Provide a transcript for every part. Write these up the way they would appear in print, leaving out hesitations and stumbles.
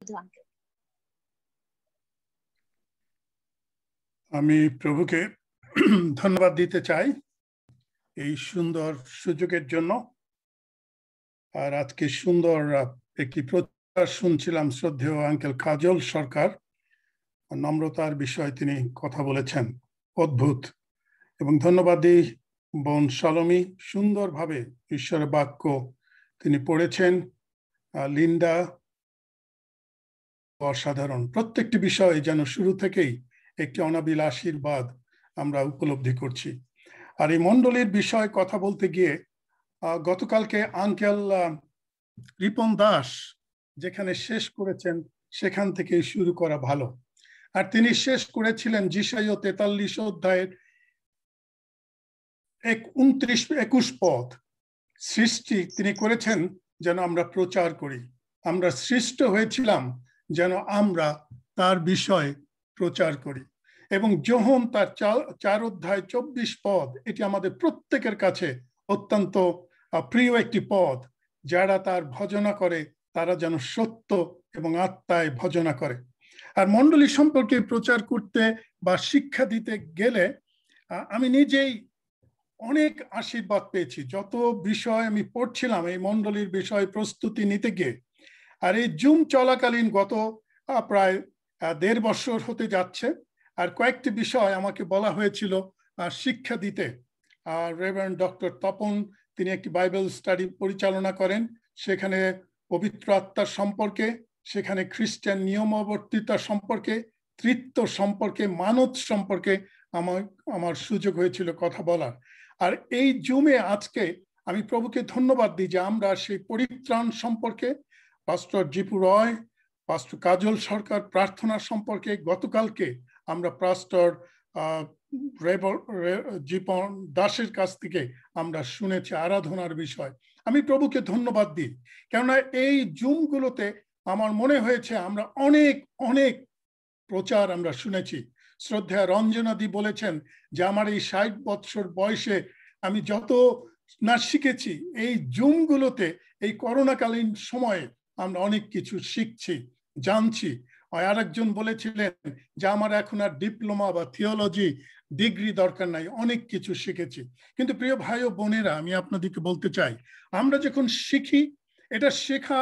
শ্রদ্ধেয় আঙ্কেল। আমি প্রভুকে ধন্যবাদ দিতে চাই এই সুন্দর সুযোগের জন্য। আর আজকে সুন্দর একটি প্রচার শুনছিলাম, শ্রদ্ধেয় আঙ্কেল কাজল সরকার নম্রতার বিষয়ে তিনি কথা বলেছেন, অদ্ভুত। এবং ধন্যবাদ দিই বোন শালোমি, সুন্দরভাবে ঈশ্বরের বাক্য তিনি পড়েছেন। লিন্ডা অসাধারণ, প্রত্যেকটি বিষয় যেন শুরু থেকেই একটি অনাবিল আশীর্বাদ আমরা উপলব্ধি করছি। আর এই মণ্ডলীর বিষয়ে কথা বলতে গিয়ে গতকালকে আঙ্কেল রিপন দাস যেখানে শেষ করেছেন সেখান থেকে শুরু করা ভালো। আর তিনি শেষ করেছিলেন যিশাইয়া 43 অধ্যায়ের 29-21 পদ। সৃষ্টি তিনি করেছেন যেন আমরা প্রচার করি, আমরা সৃষ্ট হয়েছিলাম যেন আমরা তার বিষয় প্রচার করি। এবং যোহন তার 4 অধ্যায় 24 পদ, এটি আমাদের প্রত্যেকের কাছে অত্যন্ত প্রিয় একটি পদ। যারা তার ভজনা করে তারা যেন সত্য এবং আত্মায় ভজনা করে। আর মণ্ডলী সম্পর্কে প্রচার করতে বা শিক্ষা দিতে গেলে আমি নিজেই অনেক আশীর্বাদ পেয়েছি। যত বিষয় আমি পড়ছিলাম এই মণ্ডলীর বিষয় প্রস্তুতি নিতে গিয়ে, আর এই জুম চলাকালীন গত প্রায় 1.5 বছর হতে যাচ্ছে, আর কয়েকটি বিষয় আমাকে বলা হয়েছিল শিক্ষা দিতে। রেভারেন্ড ডক্টর তপন তিনি একটি বাইবেল স্টাডি পরিচালনা করেন, সেখানে পবিত্র আত্মার সম্পর্কে, সেখানে খ্রিস্টান নিয়মাবর্তিতা সম্পর্কে, তৃত্ব সম্পর্কে, মানত সম্পর্কে আমার সুযোগ হয়েছিল কথা বলার। আর এই জুমে আজকে আমি প্রভুকে ধন্যবাদ দিই যে আমরা সেই পরিত্রাণ সম্পর্কে, পাস্টর জিপু রয়, পাস্টর কাজল সরকার প্রার্থনা সম্পর্কে গতকালকে আমরা পাস্টর জীবন দাসের কাছ থেকে আমরা শুনেছি আরাধনার বিষয়। আমি প্রভুকে ধন্যবাদ দিই, কেননা এই জুমগুলোতে আমার মনে হয়েছে আমরা অনেক অনেক প্রচার আমরা শুনেছি। শ্রদ্ধা রঞ্জনাদি বলেছেন যে আমার এই 60 বছর বয়সে আমি যত না শিখেছি এই জুমগুলোতে, এই করোনাকালীন সময়ে আমরা অনেক কিছু শিখছি, জানছি। আর একজন বলেছিলেন যে আমার এখন আর ডিপ্লোমা বা থিওলজি ডিগ্রি দরকার নাই, অনেক কিছু শিখেছি। কিন্তু প্রিয় ভাই ও বোনেরা, আমি আপনাদেরকে বলতে চাই, আমরা যখন শিখি, এটা শেখা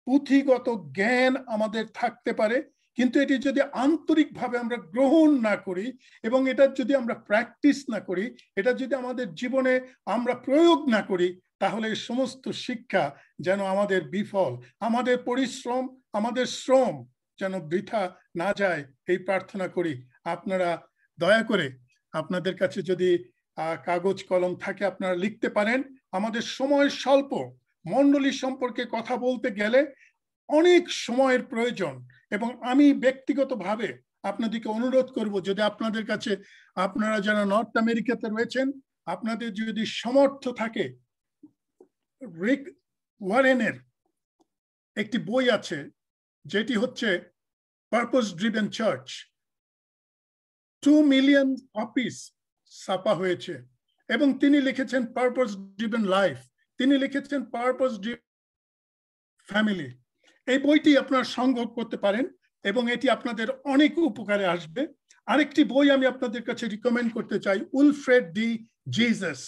পুঁথিগত জ্ঞান আমাদের থাকতে পারে, কিন্তু এটি যদি আন্তরিকভাবে আমরা গ্রহণ না করি এবং এটা যদি আমরা প্র্যাকটিস না করি, এটা যদি আমাদের জীবনে আমরা প্রয়োগ না করি, তাহলে এই সমস্ত শিক্ষা যেন আমাদের বিফল, আমাদের পরিশ্রম, আমাদের শ্রম যেন বৃথা না যায়, এই প্রার্থনা করি। আপনারা দয়া করে আপনাদের কাছে যদি কাগজ কলম থাকে আপনারা লিখতে পারেন। আমাদের সময় স্বল্প, মণ্ডলী সম্পর্কে কথা বলতে গেলে অনেক সময়ের প্রয়োজন, এবং আমি ব্যক্তিগতভাবে আপনাদেরকে অনুরোধ করব, যদি আপনাদের কাছে, আপনারা যারা নর্থ আমেরিকাতে রয়েছেন, আপনাদের যদি সমর্থ থাকে, রিক ওয়ারেনের একটি বই আছে যেটি হচ্ছে purpose driven church. 2 million copies ছাপা হয়েছে, এবং তিনি লিখেছেন পারপোজ ড্রিভেন লাইফ, তিনি লিখেছেন পারপোজ ড্রিভেন ফ্যামিলি। এই বইটি আপনারা সংগ্রহ করতে পারেন এবং এটি আপনাদের অনেক উপকারে আসবে। আরেকটি বই আমি আপনাদের কাছে রিকমেন্ড করতে চাই, উইলফ্রেড ডি জিসাস,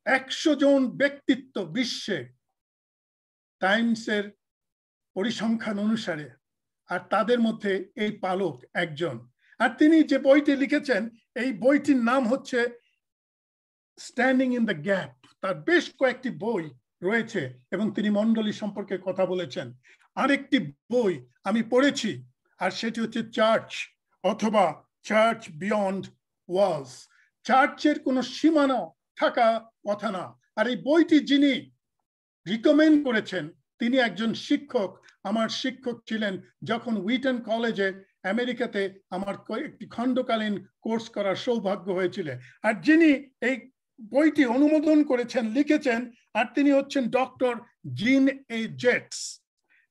100 জন ব্যক্তিত্ব বিশ্বে টাইমসের পরিসংখ্যান অনুসারে, আর তাদের মধ্যে এই পালক একজন। আর তিনি যে বইটি লিখেছেন, এই বইটির নাম হচ্ছে স্ট্যান্ডিং ইন দ্য গ্যাপ। তার বেশ কয়েকটি বই রয়েছে এবং তিনি মণ্ডলী সম্পর্কে কথা বলেছেন। আরেকটি বই আমি পড়েছি, আর সেটি হচ্ছে চার্চ অথবা চার্চ বিয়ন্ড ওয়ালস, চার্চের কোনো সীমানা থাকা কথা না। আর এই বইটি যিনি রিকমেন্ড করেছেন তিনি একজন শিক্ষক, আমার শিক্ষক ছিলেন যখন উইটন কলেজে আমেরিকাতে আমার একটি খণ্ডকালীন কোর্স করার সৌভাগ্য হয়েছিল। আর যিনি এই বইটি অনুমোদন করেছেন, লিখেছেন, আর তিনি হচ্ছেন ডক্টর জিন এ জেটস।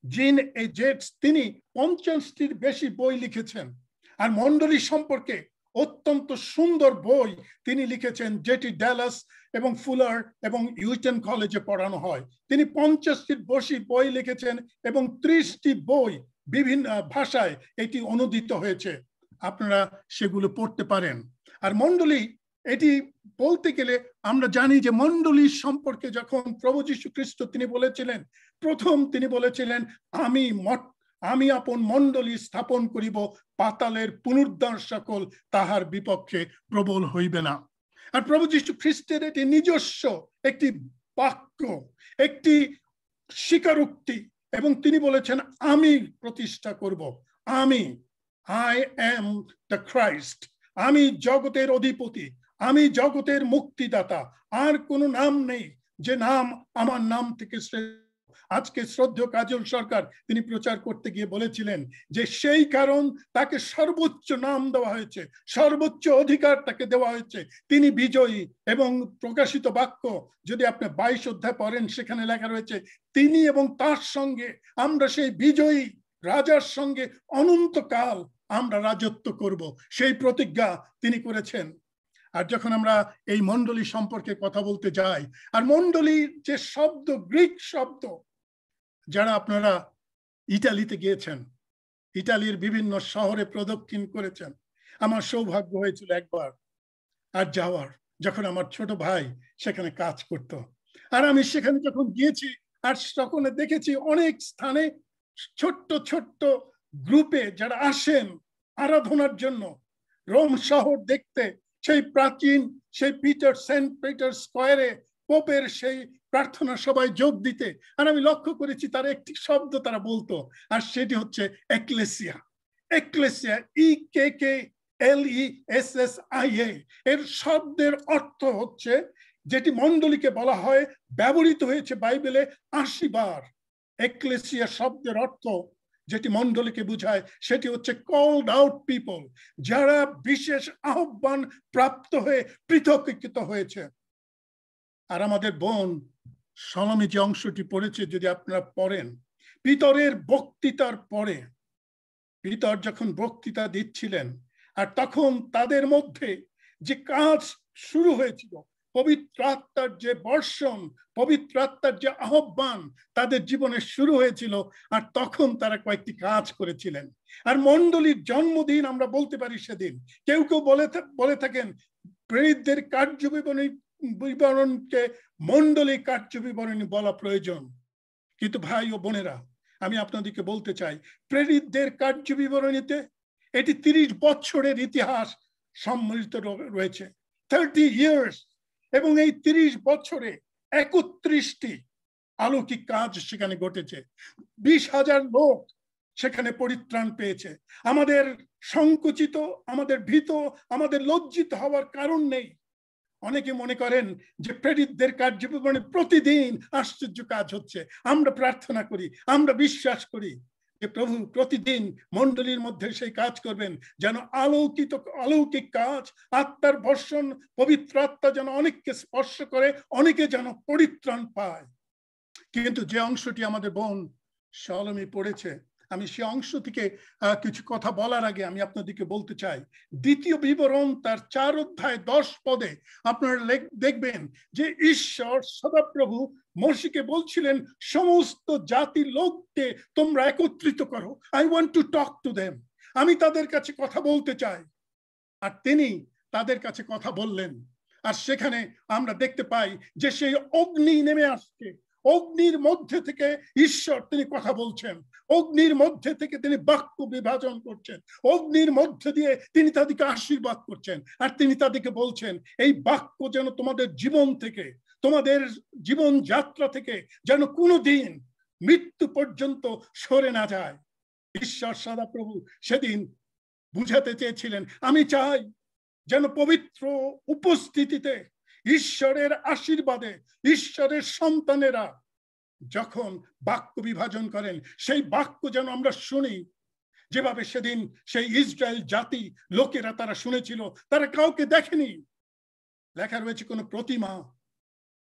জিন এ জেটস তিনি 50টির বেশি বই লিখেছেন, আর মণ্ডলী সম্পর্কে অত্যন্ত সুন্দর বই তিনি লিখেছেন, যেটি ড্যালাস এবং ফুলার এবং উইটন কলেজে পড়ানো হয়। তিনি 50টির বেশি বই লিখেছেন এবং 30টি বই বিভিন্ন ভাষায় এটি অনুদিত হয়েছে, আপনারা সেগুলো পড়তে পারেন। আর মণ্ডলী, এটি বলতে গেলে আমরা জানি যে মণ্ডলীর সম্পর্কে যখন প্রভু যীশু খ্রিস্ট তিনি বলেছিলেন, প্রথম তিনি বলেছিলেন, আমি আপন মণ্ডলী স্থাপন করিব, পাতালের পুনরুদ্ধার সকল তাহার বিপক্ষে প্রবল হইবে না। আর প্রভু যীশু খ্রিস্টের এটি নিজস্ব একটি বাক্য, একটি স্বীকারোক্তি, এবং তিনি বলেছেন আমি প্রতিষ্ঠা করব, আই এম দ্য ক্রাইস্ট, আমি জগতের অধিপতি, আমি জগতের মুক্তিদাতা, আর কোনো নাম নেই যে নাম আমার নাম থেকে শ্রেষ্ঠ। আজকে শ্রদ্ধেয় কাজল সরকার তিনি প্রচার করতে গিয়ে বলেছিলেন যে সেই কারণ তাকে সর্বোচ্চ নাম দেওয়া হয়েছে, সর্বোচ্চ অধিকার তাকে দেওয়া হয়েছে, তিনি বিজয়ী। এবং প্রকাশিত বাক্য যদি আপনি 22 অধ্যায় পড়েন, সেখানে লেখা রয়েছে তিনি এবং তার সঙ্গে আমরা সেই বিজয়ী রাজার সঙ্গে অনন্তকাল আমরা রাজত্ব করব, সেই প্রতিজ্ঞা তিনি করেছেন। আর যখন আমরা এই মণ্ডলী সম্পর্কে কথা বলতে যাই, আর মণ্ডলীর যে শব্দ, গ্রিক শব্দ, যারা আপনারা ইটালিতে গিয়েছেন, ইটালির বিভিন্ন শহরে প্রদক্ষিণ করেছেন, আমার সৌভাগ্য হয়েছিল একবার আর যাওয়ার, যখন আমার ছোট ভাই সেখানে কাজ করত। আর আমি সেখানে যখন গিয়েছি আর তখন দেখেছি অনেক স্থানে ছোট্ট ছোট্ট গ্রুপে যারা আসেন আরাধনার জন্য রোম শহর দেখতে, সেই প্রাচীন সেই সেন্ট পিটার স্কয়ারে পোপের সেই প্রার্থনা সবাই যোগ দিতে। আর আমি লক্ষ্য করেছি তার একটি শব্দ তারা বলতো, আর সেটি হচ্ছে এক্লেসিয়া। এক্লেসিয়া, EKKLESSIA, এর শব্দের অর্থ হচ্ছে, যেটি মণ্ডলীকে বলা হয়, ব্যবহৃত হয়েছে বাইবেলে 80 বার। এক্লেসিয়া শব্দের অর্থ যেটি মণ্ডলীকে বোঝায় সেটি হচ্ছে কল্ড আউট পিপল, যারা বিশেষ আহ্বান প্রাপ্ত হয়ে পৃথকীকৃত হয়েছে। আর আমাদের বোন সলোমী যে অংশটি পড়েছে, যদি আপনারা পড়েন, পিতরের বক্তৃতার পরে, পিতর যখন বক্তৃতা দিচ্ছিলেন, আর তখন তাদের মধ্যে যে কাজ শুরু হয়েছিল, পবিত্র আত্মার যে বর্ষণ, পবিত্র আত্মার যে আহ্বান তাদের জীবনে শুরু হয়েছিল, আর তখন তারা কয়েকটি কাজ করেছিলেন। আর মণ্ডলীর জন্মদিন আমরা বলতে পারি সেদিন। কেউ কেউ বলে থাকেন প্রেরিতদের কার্যবিবরণকে মণ্ডলী কার্যবিবরণী বলা প্রয়োজন। কিন্তু ভাই ও বোনেরা, আমি আপনাদেরকে বলতে চাই, প্রেরিতদের কার্যবিবরণীতে এটি 30 বছরের ইতিহাস সম্মিলিত রয়েছে, 30 ইয়ার্স। এবং এই 30 বছরে 31টি অলৌকিক কাজ সেখানে ঘটেছে, 20,000 লোক সেখানে পরিত্রাণ পেয়েছে। আমাদের সংকুচিত, আমাদের ভীত, আমাদের লজ্জিত হওয়ার কারণ নেই। অনেকে মনে করেন যে প্রেরিতদের কার্যবিবরণে প্রতিদিন আশ্চর্য কাজ হচ্ছে। আমরা প্রার্থনা করি, আমরা বিশ্বাস করি যে প্রভু প্রতিদিন মণ্ডলীর মধ্যে সেই কাজ করবেন, যেন অলৌকিক কাজ, আত্মার বর্ষণ, পবিত্র আত্মা যেন অনেককে স্পর্শ করে, অনেকে যেন পরিত্রাণ পায়। কিন্তু যে অংশটি আমাদের বোন সলোমী পড়েছে, আমি সে অংশ থেকে কিছু কথা বলার আগে আমি আপনাদেরকে বলতে চাই, দ্বিতীয় বিবরণ তার 4 অধ্যায় 10 পদে আপনারা দেখবেন যে ঈশ্বর সদাপ্রভু মোশিকে বলছিলেন, সমস্ত জাতির লোককে তোমরা একত্রিত করো, I want to talk to them, আমি তাদের কাছে কথা বলতে চাই। আর তিনি তাদের কাছে কথা বললেন। আর সেখানে আমরা দেখতে পাই যে সেই অগ্নি নেমে আসছে, অগ্নির মধ্যে থেকে ঈশ্বর তিনি কথা বলছেন, অগ্নির মধ্যে থেকে তিনি বাক্য বিভাজন করছেন, অগ্নির মধ্যে দিয়ে তিনি তাদেরকে আশীর্বাদ করছেন। আর তিনি তাদেরকে বলছেন, এই বাক্য যেন তোমাদের জীবন থেকে, তোমাদের জীবন যাত্রা থেকে যেন কোনোদিন মৃত্যু পর্যন্ত সরে না যায়। ঈশ্বর সদাপ্রভু সেদিন বুঝাতে চেয়েছিলেন, আমি চাই যেন পবিত্র উপস্থিতিতে, ঈশ্বরের আশীর্বাদে, ঈশ্বরের সন্তানেরা যখন বাক্য বিভাজন করেন, সেই বাক্য যেন আমরা শুনি, যেভাবে সেদিন সেই ইসরায়েল জাতি লোকেরা তারা শুনেছিল। তারা কাউকে দেখেনি, লেখা রয়েছে কোনো প্রতিমা,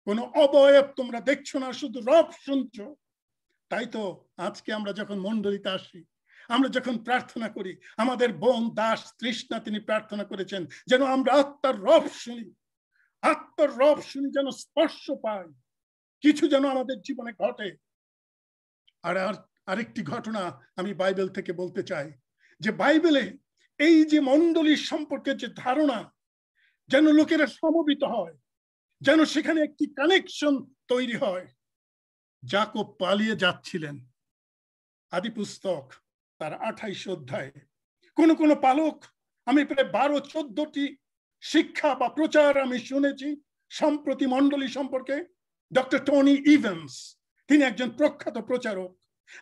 কোনো অবয়ব তোমরা দেখছো না, শুধু রব শুনছো। তাই তো আজকে আমরা যখন মণ্ডলীতে আসি, আমরা যখন প্রার্থনা করি, আমাদের বোন দাস তৃষ্ণা তিনি প্রার্থনা করেছেন যেন আমরা আত্মার রব শুনি, আত্মার রব শুনি, যেন স্পর্শ পাই, কিছু যেন আমাদের জীবনে ঘটে। আর আরেকটি ঘটনা আমি বাইবেল থেকে বলতে চাই, যে বাইবেলে এই যে মণ্ডলীর সম্পর্কে যে ধারণা, যেন লোকেরা সমবেত হয়, যেন সেখানে একটি কানেকশন তৈরি হয়। যাকব পালিয়ে যাচ্ছিলেন, আদি পুস্তক তার 28 অধ্যায়ে কোন কোন পালক, আমি প্রায় 12-14টি শিক্ষা বা প্রচার আমি শুনেছি সম্প্রতি মণ্ডলী সম্পর্কে। ডক্টর টনি ইভেন্স, তিনি একজন প্রখ্যাত প্রচারক,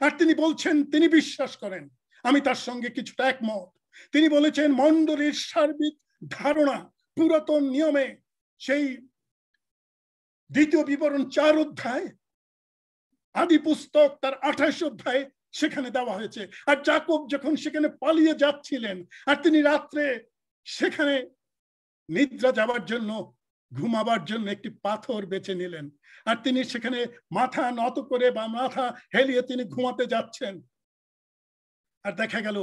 আর তিনি বলছেন, তিনি বিশ্বাস করেন, আমি তার সঙ্গে কিছুটা একমত। তিনি বলেছেন মণ্ডলীর সার্বিক ধারণা পুরাতন নিয়মে সেই দ্বিতীয় বিবরণ 4 অধ্যায়, আদি পুস্তক তার 28 অধ্যায়ে সেখানে দেওয়া হয়েছে। আর যাকব যখন সেখানে পালিয়ে যাচ্ছিলেন, আর তিনি রাত্রে সেখানে নিদ্রা যাবার জন্য, ঘুমাবার জন্য একটি পাথর বেছে নিলেন, আর তিনি সেখানে মাথা নত করে বা মাথা হেলিয়ে তিনি ঘুমাতে যাচ্ছেন, আর দেখা গেল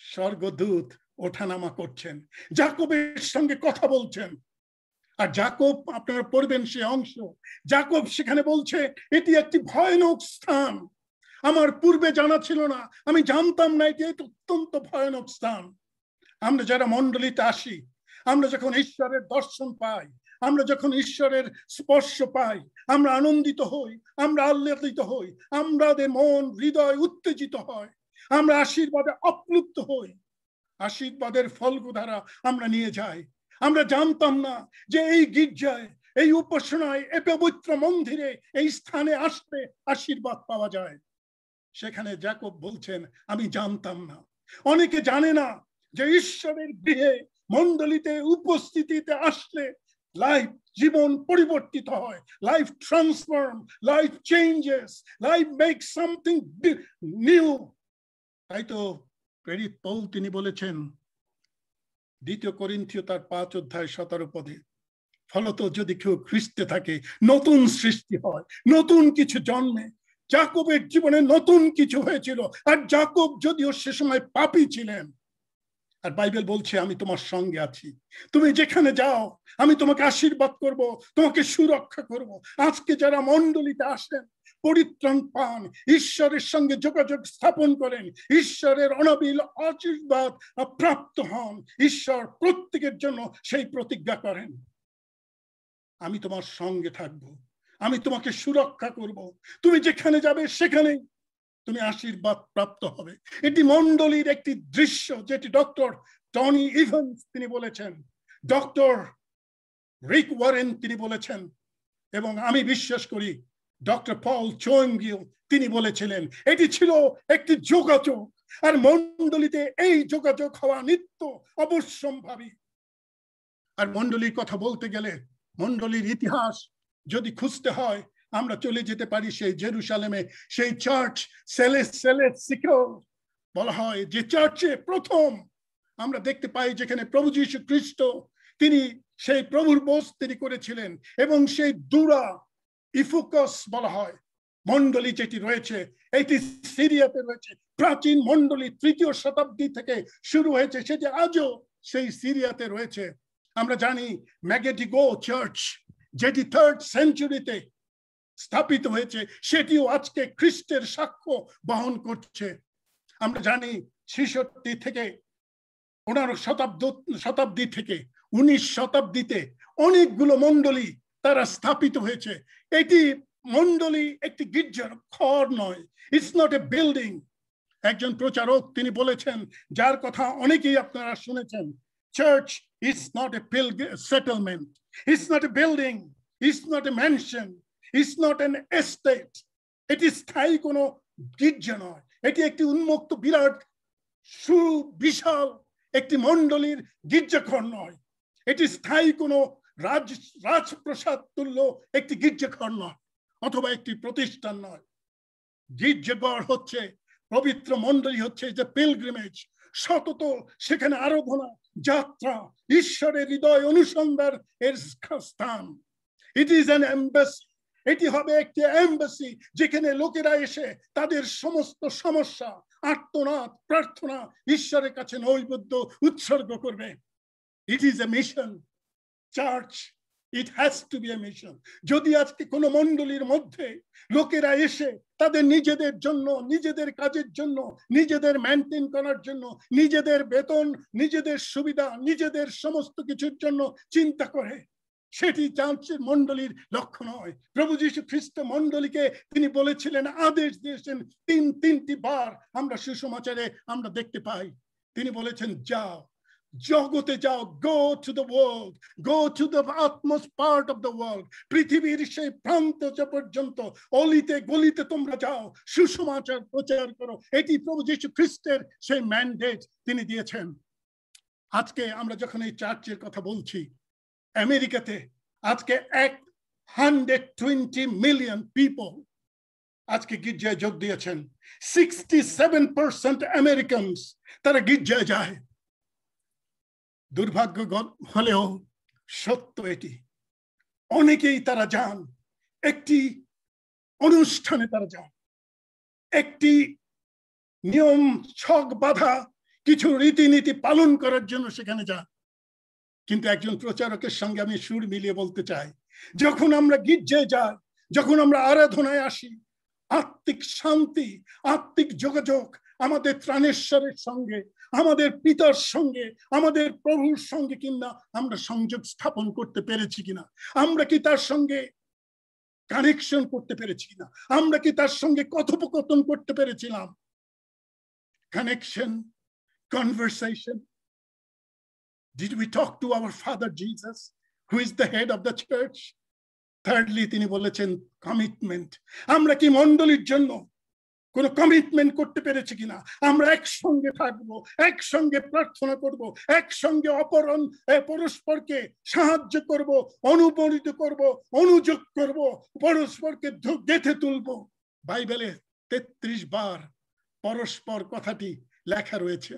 স্বর্গদূত ওঠানামা করছেন, যাকবের সঙ্গে কথা বলছেন। আর যাকব, আপনারা পড়বেন সে অংশ, যাকব সেখানে বলছে, এটি একটি ভয়ানক স্থান, আমার পূর্বে জানা ছিল না, আমি জানতাম না এটি অত্যন্ত ভয়ানক স্থান। আমরা যারা মণ্ডলীতে আসি, আমরা যখন ঈশ্বরের দর্শন পাই, আমরা যখন ঈশ্বরের স্পর্শ পাই, আমরা আনন্দিত হই, আমরা আহ্লাদিত হই, আমাদের মন হৃদয় উত্তেজিত হয়, আমরা আশীর্বাদে আপ্লুত হই, আশীর্বাদের ফলগুধারা আমরা নিয়ে যাই। আমরা জানতাম না যে এই গির্জায়, এই উপাসনায়, এই পবিত্র মন্দিরে, এই স্থানে আসলে আশীর্বাদ পাওয়া যায়। সেখানে যাকব বলছেন, আমি জানতাম না। অনেকে জানে না যে ঈশ্বরের গৃহে মণ্ডলীতে উপস্থিতিতে আসলে লাইফ, জীবন পরিবর্তিত হয়, life transform, life changes, life make something new. তাই তো প্রেরিত পৌল তিনি বলেছেন 2 করিন্থীয় তার 5 অধ্যায় 17 পদে, ফলত যদি কেউ খ্রিস্টে থাকে নতুন সৃষ্টি হয়, নতুন কিছু জন্মে। যাকবের জীবনে নতুন কিছু হয়েছিল, আর যাকব যদিও সে সময় পাপী ছিলেন, আর বাইবেল বলছে, আমি তোমার সঙ্গে আছি, তুমি যেখানে যাও আমি তোমাকে আশীর্বাদ করব, তোমাকে সুরক্ষা করব। আজকে যারা মণ্ডলীতে আসেন, পরিত্রাণ পান, ঈশ্বরের সঙ্গে যোগাযোগ স্থাপন করেন, ঈশ্বরের অনাবিল আশীর্বাদ প্রাপ্ত হন, ঈশ্বর প্রত্যেকের জন্য সেই প্রতিজ্ঞা করেন, আমি তোমার সঙ্গে থাকবো, আমি তোমাকে সুরক্ষা করব, তুমি যেখানে যাবে সেখানেই তুমি আশীর্বাদ প্রাপ্ত হবে। এটি মণ্ডলীর একটি দৃশ্য, যেটি ডক্টর টনি ইভেন্স তিনি বলেছেন, ডক্টর রিক ওয়ারেন তিনি বলেছেন, এবং আমি বিশ্বাস করি ডক্টর পল চোয়েঙ্গিল তিনি বলেছিলেন, এটি ছিল একটি যোগাযোগ, আর মণ্ডলীতে এই যোগাযোগ হওয়া নিত্য অবশ্যম্ভাবী। আর মণ্ডলীর কথা বলতে গেলে, মণ্ডলীর ইতিহাস যদি খুঁজতে হয়, আমরা চলে যেতে পারি সেই জেরুসালেমে, সেই চার্চ সেলেস্টিয়াল বলা হয়, যে চার্চে প্রথম আমরা দেখতে পাই যেখানে প্রভু যীশু খ্রিস্ট তিনি সেই প্রভুর বস্তি করেছিলেন, এবং সেই দুরা ইফুকাস বলা হয় মণ্ডলী যেটি রয়েছে, এটি সিরিয়াতে রয়েছে। প্রাচীন মণ্ডলী 3য় শতাব্দী থেকে শুরু হয়েছে, সেটি আজও সেই সিরিয়াতে রয়েছে। আমরা জানি ম্যাগেডিগো চার্চ, যেটি 3rd সেঞ্চুরিতে স্থাপিত হয়েছে, সেটিও আজকে খ্রিস্টের সাক্ষ্য বহন করছে। আমরা জানি 66 থেকে 15 শতাব্দী থেকে 19 শতাব্দীতে অনেকগুলো মণ্ডলী তারা স্থাপিত হয়েছে। এটি মণ্ডলী একটি গির্জার ঘর নয়, ইটস নট এ বিল্ডিং। একজন প্রচারক তিনি বলেছেন, যার কথা অনেকেই আপনারা শুনেছেন, church is not a settlement, it's not a building, it's not a mansion, it's not an estate. এটি স্থায়ী কোনো গির্জা নয়, এটি একটি উন্মুক্ত বিরাট সুবিশাল একটি মণ্ডলীর গির্জাঘর নয়, এটি স্থায়ী কোনো রাজপ্রসাদ তুল্য একটি গির্জাঘর নয়, অথবা একটি প্রতিষ্ঠান নয়। গির্জাঘর হচ্ছে, পবিত্র মণ্ডলী হচ্ছে যে পিলগ্রিমেজ, সতত সেখানে আরাধনা, যাত্রা, ঈশ্বরের হৃদয় অনুসন্ধান এর স্থান। ইট ইজ অ্যান এম্বাসি, এটি হবে একটি এম্বাসি, যেখানে লোকেরা এসে তাদের সমস্ত সমস্যা, আর্তনাদ, প্রার্থনা ঈশ্বরের কাছে নৈবেদ্য উৎসর্গ করবে। It is a mission. Church It has to be a mission. যদি আজকে কোনো মণ্ডলীর মধ্যে লোকেরা এসে তাদের নিজেদের জন্য, নিজেদের কাজের জন্য, নিজেদের মেইনটেইন করার জন্য, নিজেদের বেতন, নিজেদের সুবিধা, নিজেদের সমস্ত কিছুর জন্য চিন্তা করে, সেটি চার্চের মণ্ডলীর লক্ষ্য নয়। প্রভু যীশু খ্রিস্ট মণ্ডলীকে তিনি বলেছিলেন, আদেশ দিয়েছেন, তিনটি বার আমরা সুসমাচারে আমরা দেখতে পাই। তিনি বলেছেন, যাও, জগতে যাও, go to the world, go to the utmost part of the world, পৃথিবীর সেই প্রান্ত পর্যন্ত অলিতে গলিতে তোমরা যাও, সুসমাচার প্রচার করো। এটি প্রভু যীশু খ্রিস্টের সেই ম্যান্ডেট তিনি দিয়েছেন। আজকে আমরা যখন এই চার্চের কথা বলছি, আমেরিকাতে আজকে 120 মিলিয়ন পিপল আজকে গির্জায় যোগ দিয়েছেন। 67% আমেরিকানস তারা গির্জায় যায়। দুর্ভাগ্য হলেও সত্য এটি, অনেকেই তারা যান একটি অনুষ্ঠানে, তারা যান একটি নিয়ম ছক বাঁধা কিছু রীতিনীতি পালন করার জন্য সেখানে যান। কিন্তু একজন প্রচারকের সঙ্গে আমি সুর মিলিয়ে বলতে চাই, যখন আমরা গির্জায় যাই, যখন আমরা আরাধনায় আসি, আত্মিক শান্তি, আত্মিক যোগাযোগ আমাদের ত্রাণেশ্বরের সঙ্গে, আমাদের পিতার সঙ্গে, আমাদের প্রভুর সঙ্গে কিনা আমরা সংযোগ স্থাপন করতে পেরেছি কিনা, আমরা কি তার সঙ্গে কানেকশন করতে পেরেছি কিনা, আমরা কি তার সঙ্গে কথোপকথন করতে পেরেছিলাম। Connection, conversation. Did we talk to our Father Jesus, who is the head of the church? Thirdly, তিনি বলেছেন কমিটমেন্ট। আমরা কি মণ্ডলীর জন্য কোন কমিটমেন্ট করতে পেরেছি কিনা, আমরা একসঙ্গে থাকবো, একসঙ্গে প্রার্থনা করব, একসঙ্গে পরস্পরকে সাহায্য করব, অনুপ্রাণিত করব, অনুযোগ করব, পরস্পরকে গেঁথে তুলব। বাইবেলে 33 বার পরস্পর কথাটি লেখা রয়েছে।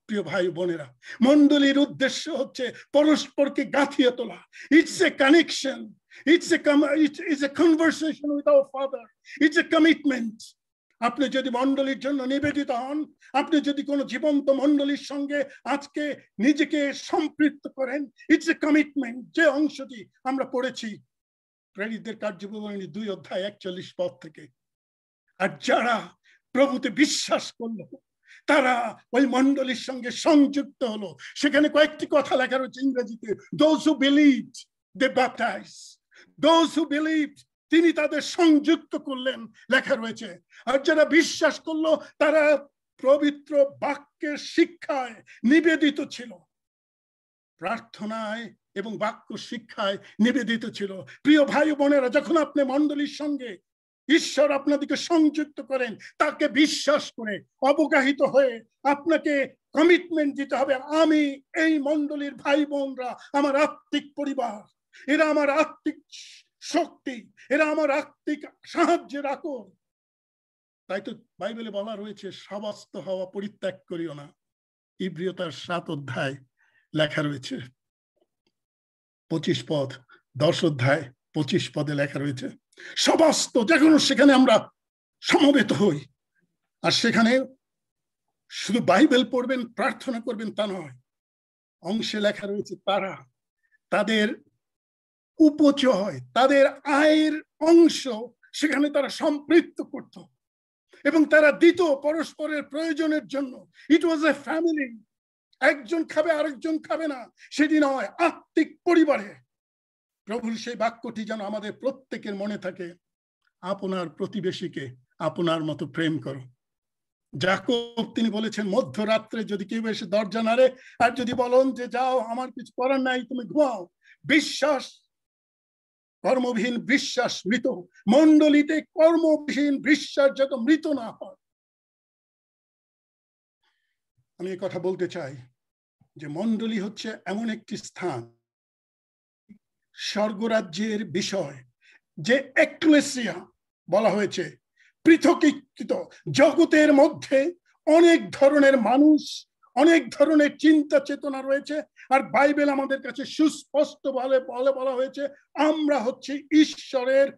প্রিয় ভাই বোনেরা, মণ্ডলীর উদ্দেশ্য হচ্ছে পরস্পরকে গাঁথিয়ে তোলা। It's a connection, it's a conversation with our father, it's a commitment. আপনি যদি মণ্ডলীর জন্য নিবেদিত হন, আপনি যদি কোনো জীবন্ত মণ্ডলীর সঙ্গে আজকে নিজেকে সম্পৃক্ত করেন, ইটস এ কমিটমেন্ট। যে অংশটি আমরা পড়েছি প্রেরিতদের কার্যবিবরণী 2 অধ্যায় 41 পদ থেকে। আর যারা প্রভুতে বিশ্বাস করলো, তারা ওই মণ্ডলীর সঙ্গে সংযুক্ত হলো। সেখানে কয়েকটি কথা লেখা রয়েছে ইংরেজিতে, those who believed they baptized, those who believed তিনি তাদের সংযুক্ত করলেন লেখা রয়েছে। আর যারা বিশ্বাস করলো তারা পবিত্র বাক্যের শিক্ষায় নিবেদিত ছিল, প্রার্থনায় এবং বাক্য শিক্ষায় নিবেদিত ছিল। প্রিয় ভাই বোনেরা, যখন আপনি মণ্ডলীর সঙ্গে ঈশ্বর আপনাদেরকে সংযুক্ত করেন, তাকে বিশ্বাস করে অবগাহিত হয়ে আপনাকে কমিটমেন্ট দিতে হবে, আমি এই মণ্ডলীর ভাই বোনরা আমার আত্মিক পরিবার, এরা আমার আত্মিক শক্তি, এরা আমার আত্মিক সাহায্যের আকর। তাই তো বাইবেলে বলা রয়েছে, সাবাস্ত হওয়া পরিত্যাগ করিও না। ইব্রিয় তার 7 অধ্যায় লেখা রয়েছে 25 পদ, 10 অধ্যায় 25 পদে লেখা রয়েছে সবাস্ত। যখন সেখানে আমরা সমবেত হই, আর সেখানে শুধু বাইবেল পড়বেন, প্রার্থনা করবেন তা নয়, অংশে লেখা রয়েছে তারা তাদের উপচয়, তাদের আয়ের অংশ সেখানে তারা সম্পৃক্ত করত এবং তারা দিত পরস্পরের প্রয়োজনের জন্য। ইট ওয়াজ এ ফ্যামিলি। একজন খাবে আরেকজন খাবে না সেটি নয়, আত্মিক পরিবারে। প্রভুর সেই বাক্যটি যেন আমাদের প্রত্যেকের মনে থাকে, আপনার প্রতিবেশীকে আপনার মতো প্রেম করো। যাকব তিনি বলেছেন, মধ্যরাত্রে যদি কেউ এসে দরজা নাড়ে আর যদি বলেন যে যাও, আমার কিছু করার নাই, তুমি ঘুমাও। বিশ্বাস, কর্মবিহীন বিশ্বাস মৃত। মণ্ডলীতে কর্মবিহীন বিশ্বাস যত মৃত না হয়। আমি এই কথা বলতে চাই যে মণ্ডলী হচ্ছে এমন একটি স্থান, স্বর্গরাজ্যের বিষয়, যে এক্লেসিয়া বলা হয়েছে, পৃথকীকৃত জগতের মধ্যে অনেক ধরনের মানুষ, অনেক ধরনের চিন্তা চেতনা রয়েছে। আর বাইবেল আমাদের কাছে সুস্পষ্ট বলা হয়েছে, আমরা হচ্ছে ঈশ্বরের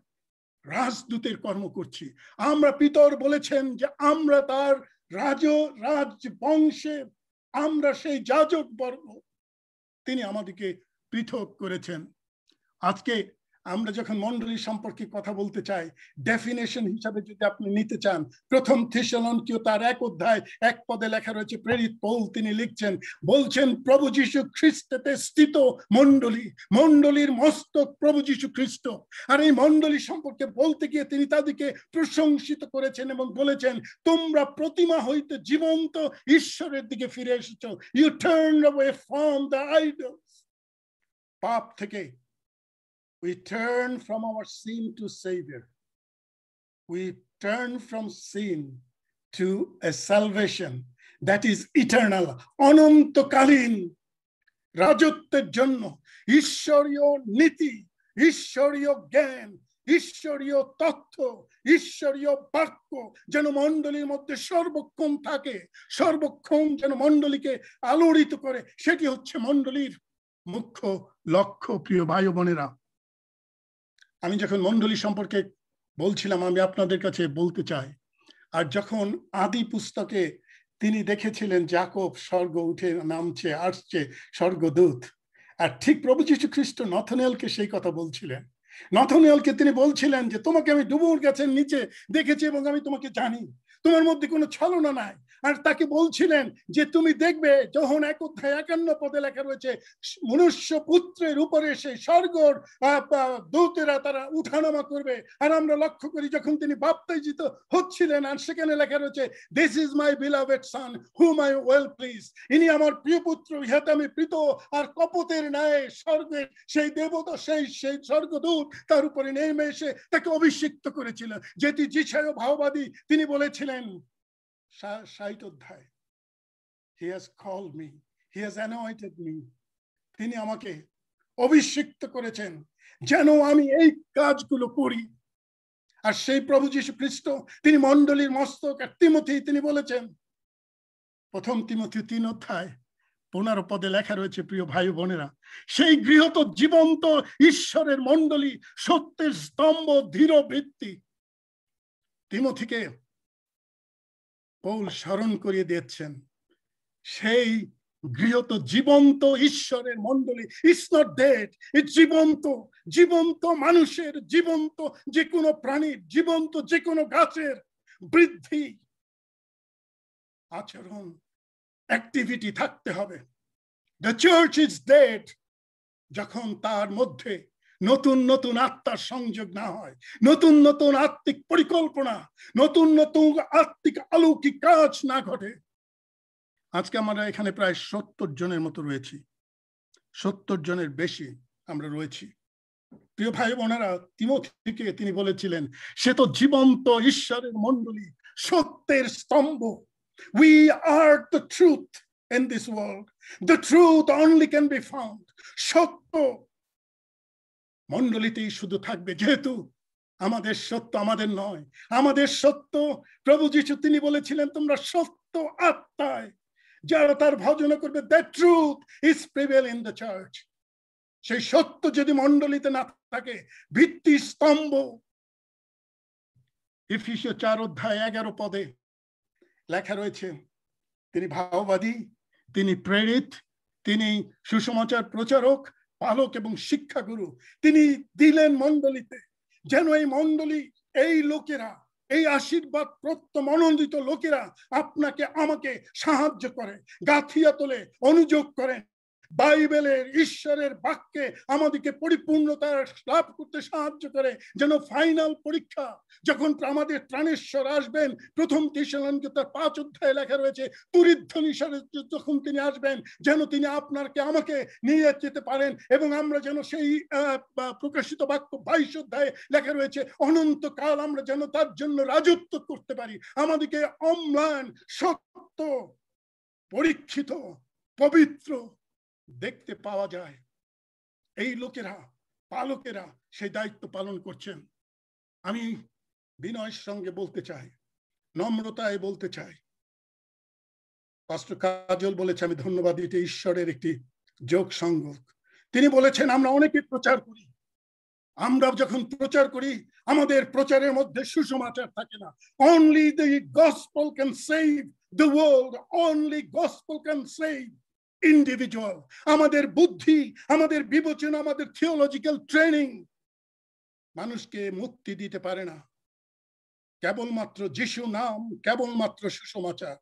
রাজদূতের কর্ম করছি। আমরা পিতর বলেছেন যে আমরা তার রাজ বংশে, আমরা সেই যাজক বর্গ, তিনি আমাদেরকে পৃথক করেছেন। আজকে আমরা যখন মণ্ডলী সম্পর্কে কথা বলতে চাই, ডেফিনেশন হিসাবে যদি আপনি নিতে চান, প্রথম থেসসালনিকীয় তার 1 অধ্যায় 1 পদে লেখা রয়েছে, প্রেরিত পৌল তিনি লিখছেন, বলছেন প্রভু যীশু খ্রিস্টতে স্থিত মণ্ডলী, মণ্ডলীর মস্তক প্রভু যীশু খ্রিস্ট। আর এই মণ্ডলী সম্পর্কে বলতে গিয়ে তিনি তাদেরকে প্রশংসিত করেছেন এবং বলেছেন, তোমরা প্রতিমা হইতে জীবন্ত ঈশ্বরের দিকে ফিরে এসেছো। You turn away from the idols. পাপ থেকে we turn from our sin to Savior. We turn from sin to a salvation that is eternal. অনন্তকালীন রাজত্বের জন্য ঈশ্বরীয় নীতি, ঈশ্বরীয় জ্ঞান, ঈশ্বরীয় তথ্য, ঈশ্বরীয় বাক্য যেন মণ্ডলীর মধ্যে সর্বক্ষণ থাকে, সর্বক্ষণ যেন মণ্ডলীকে আলোড়িত করে, সেটি হচ্ছে মণ্ডলীর মুখ্য লক্ষ্য। প্রিয় ভাই বোনেরা, আমি যখন মণ্ডলী সম্পর্কে বলছিলাম, আমি আপনাদের কাছে বলতে চাই, আর যখন আদি পুস্তকে তিনি দেখেছিলেন যাকব স্বর্গ উঠে নামছে, আসছে স্বর্গদূত, আর ঠিক প্রভু যীশু খ্রিস্ট নথনিয়েলকে সেই কথা বলছিলেন। নথনিয়েলকে তিনি বলছিলেন যে তোমাকে আমি ডুবুর গাছের নিচে দেখেছি এবং আমি তোমাকে জানি, তোমার মধ্যে কোনো ছলনা নাই। আর তাকে বলছিলেন যে তুমি দেখবে, যখন 1 অধ্যায় 51 পদে লেখা রয়েছে, মনুষ্য পুত্রের উপরে সেই স্বর্গর দূতেরা তারা উঠানামা করবে। আর আমরা লক্ষ্য করি যখন তিনি বাপ্তাইজিত হচ্ছিলেন, আর সেখানে লেখা রয়েছে, this is my beloved Son hmm I well please, ইনি আমার প্রিয় পুত্র, ইহাতে আমি প্রীত। আর কপতের ন্যায় স্বর্গের সেই দেবতা, সেই স্বর্গদূত তার উপরে নেমে এসে তাকে অভিষিক্ত করেছিল। যেটি যিশায় ভাওবাদী তিনি বলেছিলেন 60 অধ্যায়, he has called me, he has anointed me, তিনি আমাকে অভিষিক্ত করেছেন যেন আমি এই কাজগুলো করি। আর সেই প্রভু যীশু খ্রিস্ট তিনি মণ্ডলীর মস্তক। আর তিমথি তিনি বলেছেন, প্রথম তিমথি 3 অধ্যায় 15 পদে লেখা রয়েছে, প্রিয় ভাই বোনেরা, সেই গৃহত জীবন্ত ঈশ্বরের মণ্ডলী, সত্যের স্তম্ভ, ধীর ভিত্তি। তিমথিকে পৌল স্মরণ করিয়ে দিচ্ছেন, সেই গৃহত জীবন্ত ঈশ্বরের মণ্ডলী, ইটস নট ডেড, ইটস জীবন্ত। জীবন্ত মানুষের, জীবন্ত যে কোনো প্রাণীর, জীবন্ত যে কোনো গাছের বৃদ্ধি, আচরণ, অ্যাক্টিভিটি থাকতে হবে। দ্য চার্চ ইজ ডেড যখন তার মধ্যে নতুন নতুন আত্মার সংযোগ না হয়, নতুন নতুন আত্মিক পরিকল্পনা, নতুন নতুন আত্মিক অলৌকিক কাজ না ঘটে। আজকে আমরা এখানে প্রায় 70 জনের মতো রয়েছি, 70 জনের বেশি আমরা রয়েছি। প্রিয় ভাই বোনেরা, তিমথিকে তিনি বলেছিলেন, সে তো জীবন্ত ঈশ্বরের মণ্ডলী, সত্যের স্তম্ভ। We are the truth in this world. The truth only can be found. সত্য মণ্ডলীতেই শুধু থাকবে, যেহেতু আমাদের সত্য আমাদের নয়, আমাদের সত্য প্রভু যীশু তিনি বলেছিলেন, তোমরা সত্য আত্মায় যারা তার ভজন করবে, the truth is prevail in the church. সেই সত্য যদি মণ্ডলীতে না থাকে, ভিত্তি স্তম্ভ। এফেসীয় 4 অধ্যায় 11 পদে লেখা রয়েছে, তিনি ভাওবাদী, তিনি প্রেরিত, তিনি সুসমাচার প্রচারক, পালক এবং শিক্ষাগুরু। তিনি দিলেন মণ্ডলীতে, যেন এই মণ্ডলী, এই লোকেরা, এই আশীর্বাদ প্রত্য মনোনীত লোকেরা আপনাকে আমাকে সাহায্য করে, গাঁথিয়া তোলে, অনুযোগ করেন, বাইবেলের ঈশ্বরের বাক্যে আমাদেরকে পরিপূর্ণতা লাভ করতে সাহায্য করে, যেন ফাইনাল পরীক্ষা যখন আমাদের প্রাণেশ্বর আসবেন, প্রথম থেসসালনিকীয় 5 অধ্যায়ে লেখা রয়েছে, তুরিধ্বনি স্বরে যখন তিনি আসবেন, যেন তিনি আপনাকে আমাকে নিয়ে যেতে পারেন, এবং আমরা যেন সেই প্রকাশিত বাক্য 22 অধ্যায়ে লেখা রয়েছে, অনন্তকাল আমরা যেন তার জন্য রাজত্ব করতে পারি। আমাদেরকে অম্লান, সত্য, পরীক্ষিত, পবিত্র দেখতে পাওয়া যায়। এই লোকেরা, পালকেরা সেই দায়িত্ব পালন করছেন। আমি বিনয়ের সঙ্গে বলতে চাই, নম্রতায় বলতে চাই, পাস্টর কাজল বলেছে, আমি ধন্যবাদ দিতে, ঈশ্বরের একটি যোগ সংযোগ। তিনি বলেছেন, আমরা অনেকে প্রচার করি, আমরা যখন প্রচার করি আমাদের প্রচারের মধ্যে সুসমাচার থাকে না। Only the gospel can save the world, only gospel can save individual, আমাদের বুদ্ধি, আমাদের বিবেচনা, আমাদের থিওলজিক্যাল ট্রেনিং মানুষকে মুক্তি দিতে পারে না। কেবলমাত্র যিশু নাম, কেবলমাত্র সুসমাচার।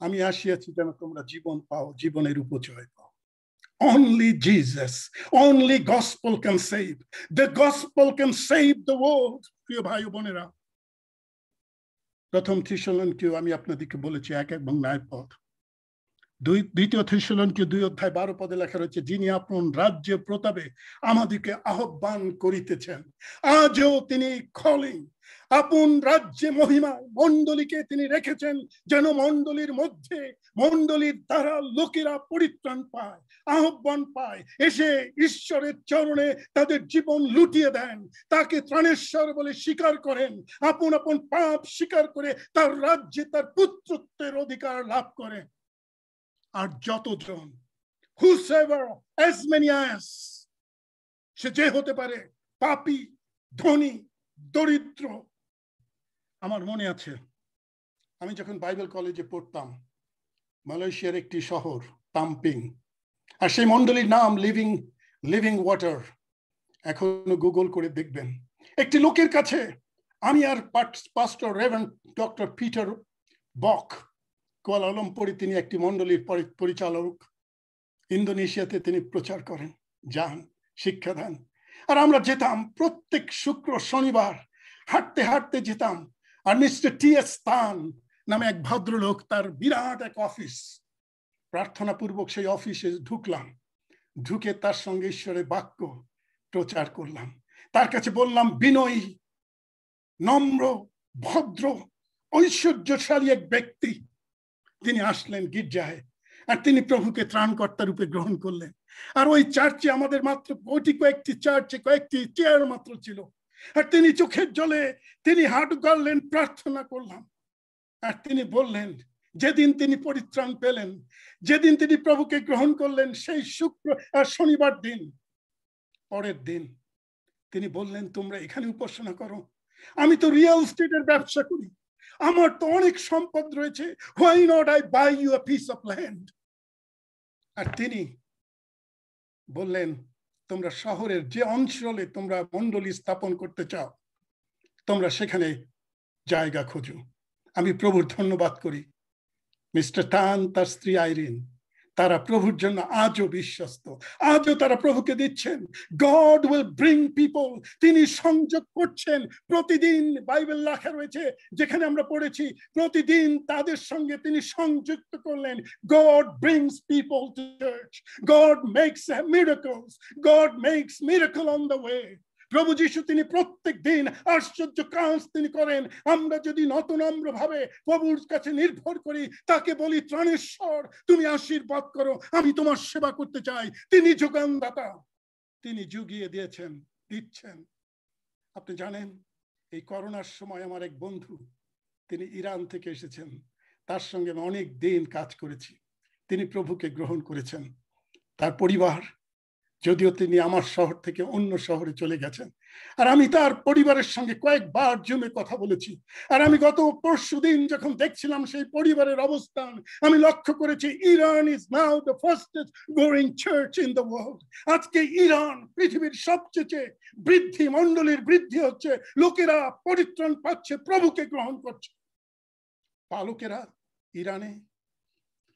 আমি আসিয়াছি যেন তোমরা জীবন পাও, জীবনের উপজয় পাও। Only Jesus, only gospel can save. The gospel can save the world. প্রিয় ভাই ও বোনেরা, প্রথম থিসলনকে আমি আপনাদেরকে বলেছি 1 এবং 9 পদ। দ্বিতীয় থিসলনকে 2:12 লেখা রয়েছে, যিনি আপন রাজ্য প্রতাপে আমাদেরকে আহ্বান করিতেছেন। আজও তিনি কলিং, আপন রাজ্যে মহিমায় মণ্ডলীকে তিনি রেখেছেন, যেন মণ্ডলীর মধ্যে, মণ্ডলীর দ্বারা লোকেরা পরিত্রাণ পায়, আহ্বান পায়, এসে ঈশ্বরের চরণে তাদের জীবন লুটিয়ে দেন, তাকে ত্রাণেশ্বর বলে স্বীকার করেন, আপন আপন পাপ স্বীকার করে তার রাজ্যে তার পুত্রত্বের অধিকার লাভ করেন। আর যতজন, whosoever, as many as, সে যে হতে পারে, পাপী, ধনী, দরিদ্র। আমার মনে আছে আমি যখন বাইবেল কলেজে পড়তাম, মালয়েশিয়ার একটি শহর তাম্পিং, আর সেই মণ্ডলীর নাম লিভিং ওয়াটার। এখনো গুগল করে দেখবেন। একটি লোকের কাছে আমি আর পাস্টর রেভারেন্ড ডক্টর পিটার বক, কুয়ালালামপুরে তিনি একটি মণ্ডলীর পরিচালক, ইন্দোনেশিয়াতে তিনি প্রচার করেন, যান, শিক্ষা দেন। আর আমরা যেতাম প্রত্যেক শুক্র শনিবার, হাঁটতে হাঁটতে যেতাম। আর মিস্টার টি.এস. তান নামে এক ভদ্রলোক, তার বিরাট এক অফিস, প্রার্থনা পূর্বক সেই অফিসে ঢুকলাম, ঢুকে তার সঙ্গে ঈশ্বরের বাক্য প্রচার করলাম। তার কাছে বললাম, বিনয়ী, নম্র, ভদ্র, ঐশ্বর্যশালী এক ব্যক্তি। তিনি আসলেন গির্জায়, আর তিনি প্রভুকে ত্রাণকর্তা রূপে গ্রহণ করলেন। আর ওই চার্চে আমাদের মাত্র কয়েকটি চার্চে কয়েকটি চেয়ার মাত্র ছিল। আর তিনি চোখের জলে তিনি হাঁটু গাড়লেন, প্রার্থনা করলাম। আর তিনি বললেন, যেদিন তিনি পরিত্রাণ পেলেন, যেদিন তিনি প্রভুকে গ্রহণ করলেন, সেই শনিবার দিন, পরের দিন তিনি বললেন, তোমরা এখানে উপাসনা করো, আমি তো রিয়েল এস্টেটের ব্যবসা করি, আমার তো অনেক সম্পদ রয়েছে, why not I buy you a piece of land? আর তিনি বললেন, তোমরা শহরের যে অঞ্চলে তোমরা মণ্ডলী স্থাপন করতে চাও, তোমরা সেখানে জায়গা খোঁজো। আমি প্রভুর ধন্যবাদ করি, মিস্টার তান, তার স্ত্রী আইরিন, তারা প্রভুর জন্য আজও বিশ্বস্ত, আজও তারা প্রভুকে দিচ্ছেন। গড উইল ব্রিং পিপল, তিনি সংযোগ করছেন প্রতিদিন। বাইবেল লেখা রয়েছে, যেখানে আমরা পড়েছি, প্রতিদিন তাদের সঙ্গে তিনি সংযুক্ত করলেন। God brings people to church, God makes miracles, God makes miracle on the way. প্রভু যিশু তিনি প্রত্যেক দিন আশ্চর্য কাজ তিনি করেন। আমরা যদি নতনম্র ভাবে প্রভুর কাছে নির্ভর করি, তাকে বলি, ত্রাণেশ্বর, তুমি আশীর্বাদ করো, আমি তোমার সেবা করতে চাই। তিনি যোগানদাতা, তিনি জুগিয়ে দিয়েছেন, দিচ্ছেন। আপনি জানেন, এই করোনার সময় আমার এক বন্ধু, তিনি ইরান থেকে এসেছেন, তার সঙ্গে আমি অনেক দিন কাজ করেছি। তিনি প্রভুকে গ্রহণ করেছেন। তার পরিবার, যদিও তিনি আমার শহর থেকে অন্য শহরে চলে গেছেন, আর আমি তার পরিবারের সঙ্গে কয়েকবার জুমে কথা বলেছি। আর আমি গত পরশুদিন যখন দেখছিলাম সেই পরিবারের অবস্থান, আমি লক্ষ্য করেছি, Iran is now the fastest growing church in the world. আজকে ইরান পৃথিবীর সবচেয়ে বৃদ্ধি, মণ্ডলীর বৃদ্ধি হচ্ছে, লোকেরা পরিত্রাণ পাচ্ছে, প্রভুকে গ্রহণ করছে। পালকেরা ইরানে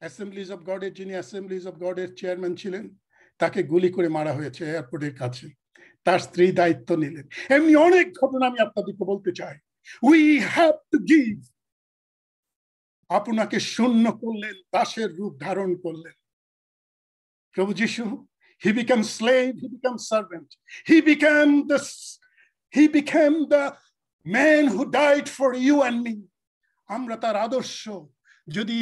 অ্যাসেম্বলিজ অফ গডের, যিনি অ্যাসেম্বলিজ অফ গডের চেয়ারম্যান ছিলেন, তাকে গুলি করে মারা হয়েছে এয়ারপোর্টের কাছে। তার স্ত্রী দায়িত্ব নিলেন। এমনি অনেক ঘটনা আমি আপনাদেরকে বলতে চাই। We have to give. আপনাকে শূন্য করলেন, দাসের রূপ ধারণ করলেন। প্রভু যিশু, he became slave, he became servant, he became the man who died for you and me. আমরা তার আদর্শ যদি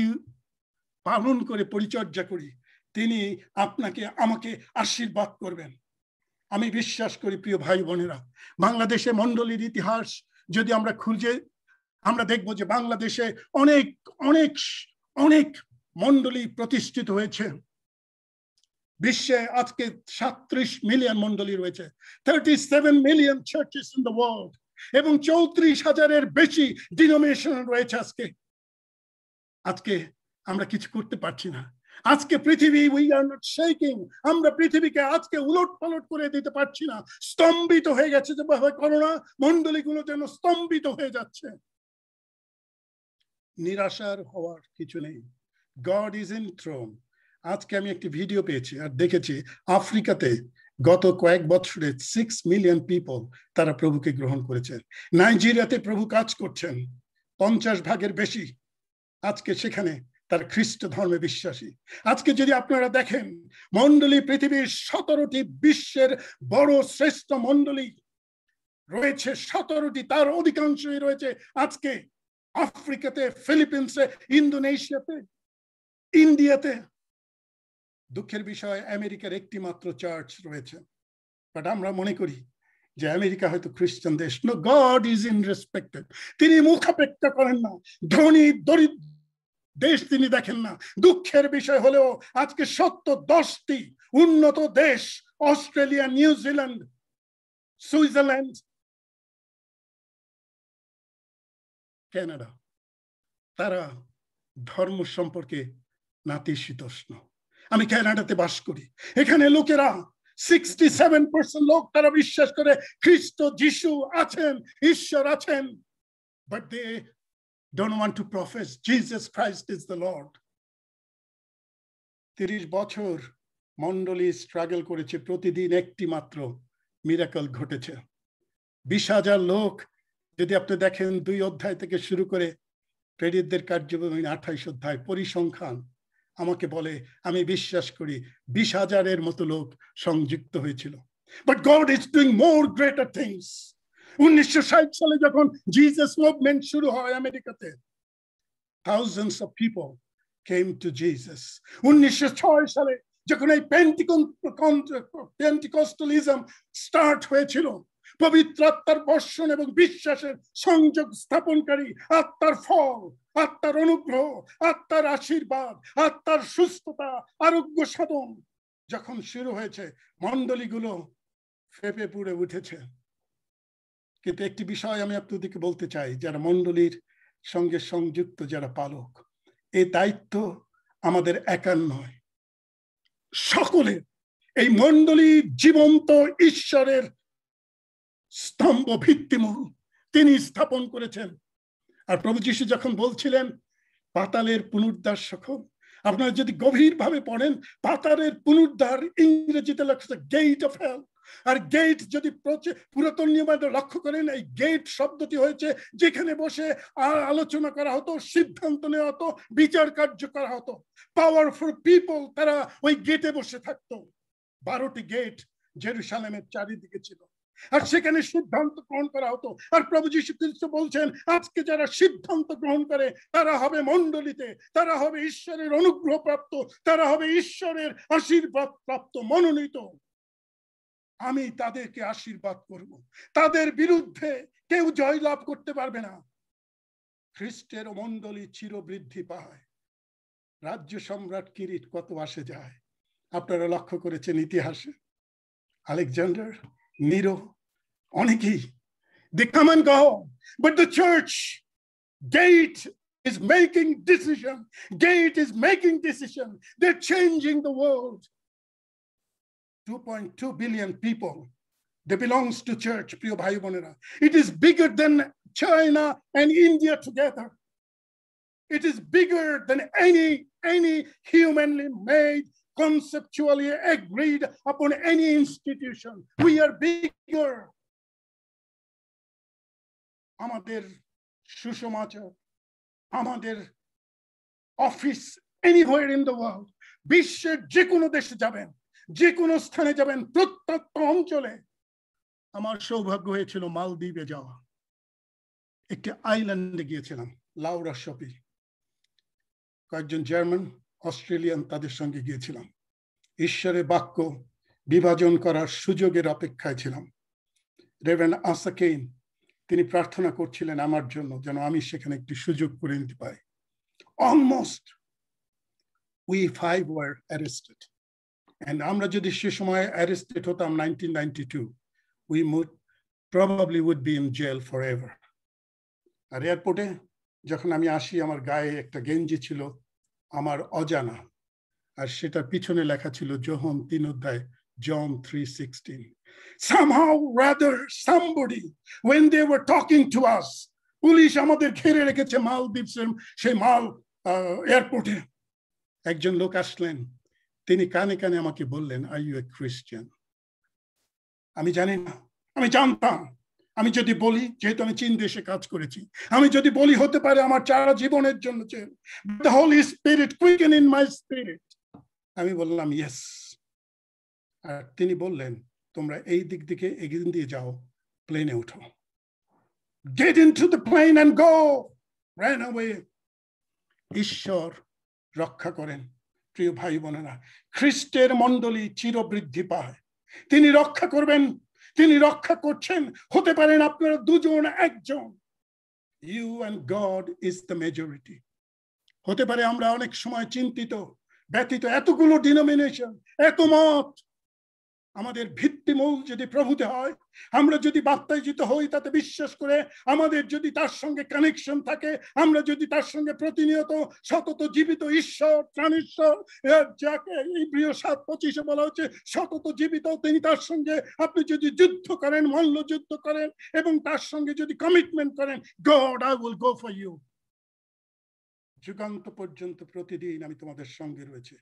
পালন করে পরিচর্যা করি, তিনি আপনাকে আমাকে আশীর্বাদ করবেন। আমি বিশ্বাস করি, প্রিয় ভাই বোনেরা, বাংলাদেশে মণ্ডলীর ইতিহাস যদি আমরা খুঁজে, আমরা দেখব যে বাংলাদেশে অনেক অনেক অনেক মণ্ডলী প্রতিষ্ঠিত হয়েছে। বিশ্বে আজকে 37 মিলিয়ন মণ্ডলী রয়েছে, 37 million churches in the world, এবং 34,000-এর বেশি ডিনোমিনেশন রয়েছে। আজকে আমরা কিছু করতে পারছি না। আজকে পৃথিবী, উই আর নট শেকিং, আমরা পৃথিবীকে আজকে উলট পালট করে দিতে পারছি না। স্তম্ভিত হয়ে গেছে যেভাবে করোনা, মণ্ডলীগুলো যেন স্তম্ভিত হয়ে যাচ্ছে। নিরাশার হওয়ার কিছু নেই। God is in throne. আজকে আমি একটি ভিডিও পেয়েছি আর দেখেছি, আফ্রিকাতে গত কয়েক বছরে 6 মিলিয়ন পিপল তারা প্রভুকে গ্রহণ করেছেন। নাইজেরিয়াতে প্রভু কাজ করছেন, 50% বেশি আজকে সেখানে তার খ্রিস্ট ধর্মে বিশ্বাসী। আজকে যদি আপনারা দেখেন, মণ্ডলী পৃথিবীর 17টি বিশ্বের বড় শ্রেষ্ঠ মণ্ডলী রয়েছে, 17টি, তার অধিকাংশই রয়েছে আজকে আফ্রিকাতে, ফিলিপিন্সে, ইন্দোনেশিয়াতে, ইন্ডিয়াতে। দুঃখের বিষয়, আমেরিকার একটি মাত্র চার্চ রয়েছে। বাট আমরা মনে করি যে আমেরিকা হয়তো খ্রিস্টান দেশ। No, God is in respected. তিনি মুখাপেক্ষা করেন না, ধনী দরিদ্র দেশ তিনি দেখেন না। দুঃখের বিষয় হলেও আজকে 10টি উন্নত দেশ, অস্ট্রেলিয়া, নিউজিল্যান্ড, সুইজারল্যান্ড, কানাডা, তারা ধর্ম সম্পর্কে নাতিশীতোষ্ণ। আমি কানাডাতে বাস করি, এখানে লোকেরা 67% লোক তারা বিশ্বাস করে খ্রিস্ট যিশু আছেন, ঈশ্বর আছেন, but they don't want to profess Jesus Christ is the Lord. 30 বছর মণ্ডলী স্ট্রাগল করেছে, প্রতিদিন একটি মাত্র মিরাকল ঘটেছে। 20,000 লোক, যদি আপনি দেখেন 2 অধ্যায় থেকে শুরু করে প্রেরিতদের কার্যক্রম 28 অধ্যায়, পরিসংখ্যান আমাকে বলে, আমি বিশ্বাস করি 20,000-এর মতো লোক সংযুক্ত হয়েছিল। But God is doing more greater things. 1960 সালে যখন জিসাস মুভমেন্ট শুরু হয় আমেরিকাতে, thousands of people came to Jesus. 1906 সালে যখন এই পেন্টিকস্টালিজম স্টার্ট হয়েছিল, পবিত্র আত্মার বর্ষণ এবং বিশ্বাসের সংযোগ স্থাপনকারী আত্মার ফল, আত্মার অনুগ্রহ, আত্মার আশীর্বাদ, আত্মার সুস্থতা, আরোগ্য সাধন যখন শুরু হয়েছে, মণ্ডলীগুলো ফেপে পুড়ে উঠেছে। কিন্তু একটি বিষয় আমি আপনাদেরকে বলতে চাই, যারা মণ্ডলীর সঙ্গে সংযুক্ত, যারা পালক, এই দায়িত্ব আমাদের একার নয়, সকলের। এই মণ্ডলী জীবন্ত ঈশ্বরের স্তম্ভ, ভিত্তিমূল তিনি স্থাপন করেছেন। আর প্রভু যীশু যখন বলছিলেন পাতালের পুনরুদ্ধার সফল, আপনারা যদি গভীরভাবে পড়েন, পাতালের পুনরুদ্ধার ইংরেজিতে লেখা গেট অফ হেল। আর গেট যদি পুরাতন নিয়মে লক্ষ্য করেন, এই গেট শব্দটি হয়েছে যেখানে বসে আলোচনা করা হতো, সিদ্ধান্ত নেওয়া হতো, বিচার কার্য করা হতো। পাওয়ারফুল পিপল তারা ওই গেটে বসে থাকতো। 12টি গেট জেরুসালেমের চারিদিকে ছিল, আর সেখানে সিদ্ধান্ত গ্রহণ করা হতো। আর প্রভু যীশু খ্রিস্ট বলছেন, আজকে যারা সিদ্ধান্ত গ্রহণ করে তারা হবে মণ্ডলীতে, তারা হবে ঈশ্বরের অনুগ্রহ প্রাপ্ত, তারা হবে ঈশ্বরের আশীর্বাদ প্রাপ্ত, মনোনীত। আমি তাদেরকে আশীর্বাদ করব, তাদের বিরুদ্ধে কেউ জয় লাভ করতে পারবে না। খ্রিস্টের মণ্ডলী চিরবৃদ্ধি পায়। রাজ্য সম্রাট কিরিট কত আসে যায়, আপনারা লক্ষ্য করেছেন ইতিহাসে। আলেকজান্ডার, নিরো, অনেকেই, they come and go, but the church gate is making decision. Gate is making decision. They're changing the world. 2.2 billion people, they belongs to church, priyo bhai bonera. It is bigger than China and India together. It is bigger than any humanly made, conceptually agreed upon any institution. We are bigger. আমাদের সুসমাচার, আমাদের office, anywhere in the world, বিশ্বের যে কোনো দেশে যাবেন, যে কোনো স্থানে যাবেন, প্রত্যন্ত অঞ্চলে। আমার সৌভাগ্য হয়েছিল মালদ্বীপে যাওয়া। একটি আইল্যান্ডে গিয়েছিলাম, লাউরা শপি, কয়েকজন জার্মান, অস্ট্রেলিয়ান, তাদের সঙ্গে গিয়েছিলাম। ঈশ্বরের বাক্য বিভাজন করার সুযোগের অপেক্ষায় ছিলাম। রেভারেন্ড আসা কেইন, তিনি প্রার্থনা করছিলেন আমার জন্য, যেন আমি সেখানে একটি সুযোগ করে নিতে পারি। Almost we 5 were arrested, and আমরা যদি সে সময় অ্যারেস্টেড হতাম 1992, we probably would be in jail forever. আর এয়ারপোর্টে যখন আমি আসি, আমার গায়ে একটা গেঞ্জি ছিল, আমার অজানা, আর সেটার পিছনে লেখা ছিল যোহন 3 অধ্যায়, John 3:16. Somehow rather somebody, when they were talking to us, police আমাদের ঘিরে রেখেছে মালদ্বীপের সেই মাল এয়ারপোর্টে, একজন লোক আসলেন, তিনি কানে কানে আমাকে বললেন, আর ইউ এ খ্রিস্টান? আমি জানি না, আমি জানতাম আমি যদি বলি, যেহেতু আমি চীন দেশে কাজ করেছি, আমি যদি বলি হতে পারে আমার সারা জীবনের জন্য the Holy Spirit quicken in my spirit. আমি বললাম ইয়েস। আর তিনি বললেন, তোমরা এই দিক দিকে এগিয়ে দিয়ে যাও, প্লেনে উঠো। Get into the plane and go. Ran away. ঈশ্বর রক্ষা করেন। প্রিয় ভাই বোনেরা, খ্রিস্টের মণ্ডলী চিরবৃদ্ধি পায়, তিনি রক্ষা করবেন, তিনি রক্ষা করছেন। হতে পারেন আপনারা দুজন একজন, you and God is the majority. হতে পারে আমরা অনেক সময় চিন্তিত, ব্যতীত, এতগুলো ডিনোমিনেশন, এত মত। আমাদের ভিত্তিমূল যদি প্রভুতে হয়, আমরা যদি বাপ্তায়িত হই, তাতে বিশ্বাস করে আমাদের যদি তার সঙ্গে কানেকশন থাকে, আমরা যদি তার সঙ্গে প্রতিনিয়ত সতত জীবিত ঈশ্বর, প্রাণেশ্বর, যাকে ইব্রিয় 7:25 বলা হচ্ছে সতত জীবিত, তিনি তার সঙ্গে আপনি যদি যুদ্ধ করেন, মল্ল যুদ্ধ করেন এবং তার সঙ্গে যদি কমিটমেন্ট করেন, God I will go for you, যুগান্ত পর্যন্ত প্রতিদিন আমি তোমাদের সঙ্গে রয়েছে।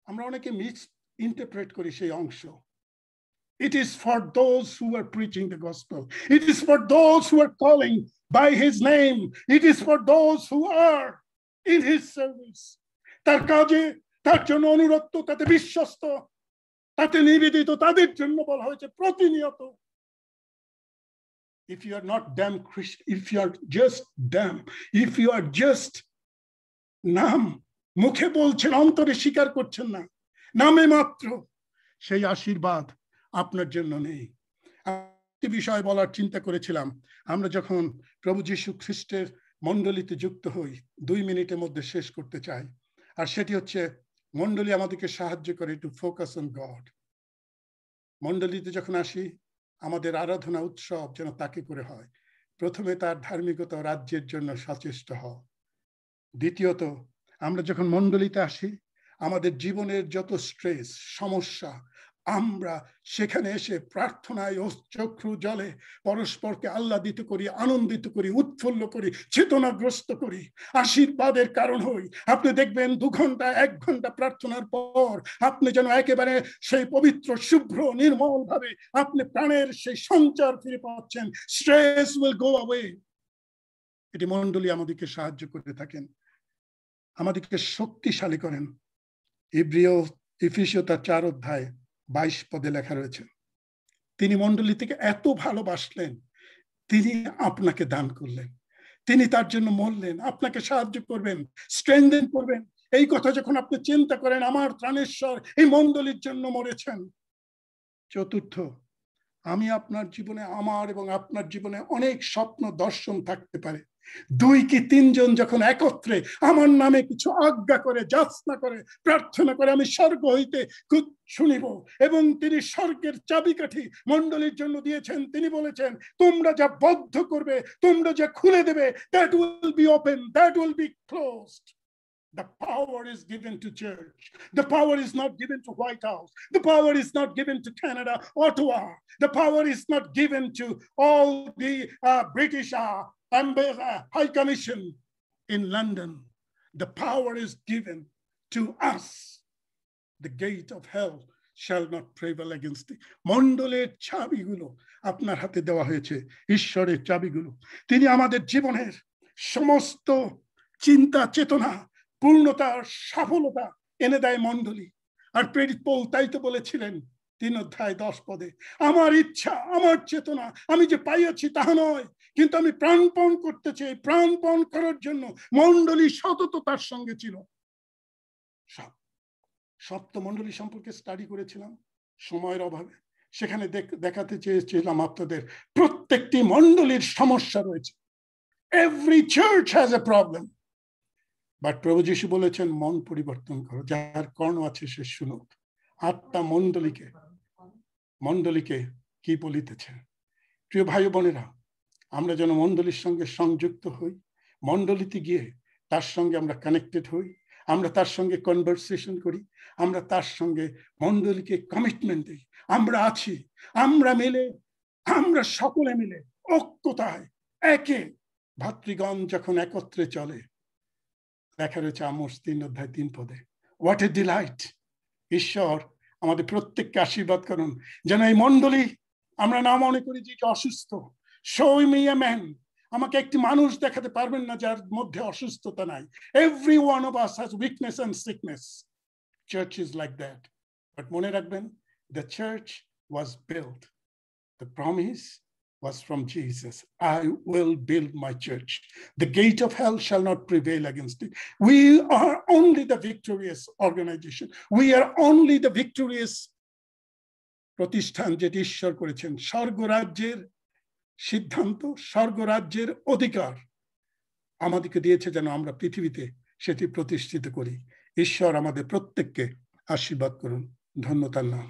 আমরা অনেকে মিস ইন্টারপ্রেট করি সেই অংশ। It is for those who are preaching the gospel. It is for those who are calling by his name. It is for those who are in his service. তার কাজে, তার জন্য অনুরক্ত, তাতে বিশ্বস্ত, তাতে নিবেদিত, তাদের জন্য বলা হয়েছে প্রতিনিয়ত। If you are not damn Christian, if you are just damn, if you are just নাম মুখে বলছেন, অন্তরে স্বীকার করছেন না, নামে মাত্র, সেই আশীর্বাদ আপনার জন্য নেই। একটি বিষয় বলার চিন্তা করেছিলাম, আমরা যখন প্রভু যীশু খ্রিস্টের মণ্ডলীতে যুক্ত হই, 2 মিনিটের মধ্যে শেষ করতে চাই, আর সেটি হচ্ছে মণ্ডলী আমাদেরকে সাহায্য করে টু ফোকাস অন গড। মণ্ডলীতে যখন আসি, আমাদের আরাধনা উৎসব যেন তাকে করে হয়। প্রথমে তার ধার্মিকতা রাজ্যের জন্য সচেষ্ট হওয়া। দ্বিতীয়ত, আমরা যখন মণ্ডলীতে আসি, আমাদের জীবনের যত স্ট্রেস, সমস্যা, আমরা সেখানে এসে প্রার্থনায় ও চক্ষু জলে পরস্পরকে আহ্লাদিত করি, আনন্দিত করি, উৎফুল্ল করি, চেতনাগ্রস্ত করি, আশীর্বাদের কারণ হই। আপনি দেখবেন 2 ঘন্টা 1 ঘন্টা প্রার্থনার পর আপনি যেন একেবারে সেই পবিত্র, শুভ্র, নির্মল ভাবে আপনি প্রাণের সেই সঞ্চার ফিরে পাচ্ছেন। Stress will go away. এটি মণ্ডলী আমাদেরকে সাহায্য করতে থাকেন, আমাদেরকে শক্তিশালী করেন। ইফিসীয় তার 4 অধ্যায় 22 পদে লেখা রয়েছে, তিনি মণ্ডলী থেকে এত ভালোবাসলেন, তিনি আপনাকে দান করলেন, তিনি তার জন্য মরলেন, আপনাকে সাহায্য করবেন, স্ট্রেংথেন করবেন। এই কথা যখন আপনি চিন্তা করেন, আমার প্রাণেশ্বর এই মণ্ডলীর জন্য মরেছেন। চতুর্থ, আমি আপনার জীবনে, আমার এবং আপনার জীবনে অনেক স্বপ্ন দর্শন থাকতে পারে। 2 কি 3 জন যখন একত্রে আমার নামে কিছু আজ্ঞা করে, যাচনা করে, প্রার্থনা করে, আমি স্বর্গ হইতে শুনিব। এবং তিনি স্বর্গের চাবিকাঠি মণ্ডলীর জন্য দিয়েছেন। তিনি বলেছেন, তোমরা যা বদ্ধ করবে, তোমরা যা খুলে দেবে, that will be open, that will be closed. The power is given to church. The power is not given to White House. The power is not given to Canada, Ottawa. The power is not given to all the British High Commission in London. The power is given to us. The gate of hell shall not prevail against it. মণ্ডলের চাবিগুলো আপনার হাতে দেওয়া হয়েছে, ঈশ্বরের চাবিগুলো। তিনি আমাদের জীবনের সমস্ত চিন্তা, চেতনা, পূর্ণতা, সফলতা এনে দেয় মণ্ডলী। আর প্রেরিত পৌল তাই তো বলেছিলেন 3 অধ্যায় 10 পদে, আমার ইচ্ছা, আমার চেতনা আমি যে পাইয়াছি তাহা নয়, কিন্তু আমি প্রাণপণ করতে চাই। প্রাণপণ করার জন্য মণ্ডলী সতত তার সঙ্গে ছিল। সপ্ত মণ্ডলী সম্পর্কে স্টাডি করেছিলাম সময়ের অভাবে, সেখানে দেখাতে চেয়েছিলাম আপনাদের প্রত্যেকটি মণ্ডলীর সমস্যা রয়েছে। Every church has a problem. But প্রভু যীশু বলেছেন, মন পরিবর্তন করো, যার কর্ণ আছে সে শুনুক। 8টা মণ্ডলীকে কি বলিতেছে। প্রিয় ভাই বোনেরা, আমরা যেন মণ্ডলীর সঙ্গে সংযুক্ত হই, মণ্ডলীতে গিয়ে তার সঙ্গে আমরা কানেক্টেড হই, আমরা তার সঙ্গে কনভারসেশন করি, আমরা তার সঙ্গে মণ্ডলীকে কমিটমেন্ট দিই, আমরা আছি, আমরা মিলে, আমরা সকলে মিলে ঐক্যতায় একে ভাতৃগণ যখন একত্রে চলে। লেখা রয়েছে আমোস 3:3 হোয়াট এ ডিলাইট। ঈশ্বর আমাদের প্রত্যেককে আশীর্বাদ করুন যেন এই মণ্ডলী আমরা না মনে করি যে অসুস্থ। শো মি আ ম্যান, আমাকে একটি মানুষ দেখাতে পারবেন না যার মধ্যে অসুস্থতা নাই। Every one of us has weakness and sickness. Church is like that. But মনে রাখবেন, the church was built, the promise was from Jesus. I will build my church. The gate of hell shall not prevail against it. We are only the victorious organization. We are only the victorious প্রতিষ্ঠান যেটি ঈশ্বর করেছেন। স্বর্গরাজ্যের সিদ্ধান্ত, স্বর্গরাজ্যের অধিকার আমাদেরকে দিয়েছে যেন আমরা পৃথিবীতে সেটি প্রতিষ্ঠিত করি। ঈশ্বর আমাদের প্রত্যেককে আশীর্বাদ করুন। ধন্য তার নাম।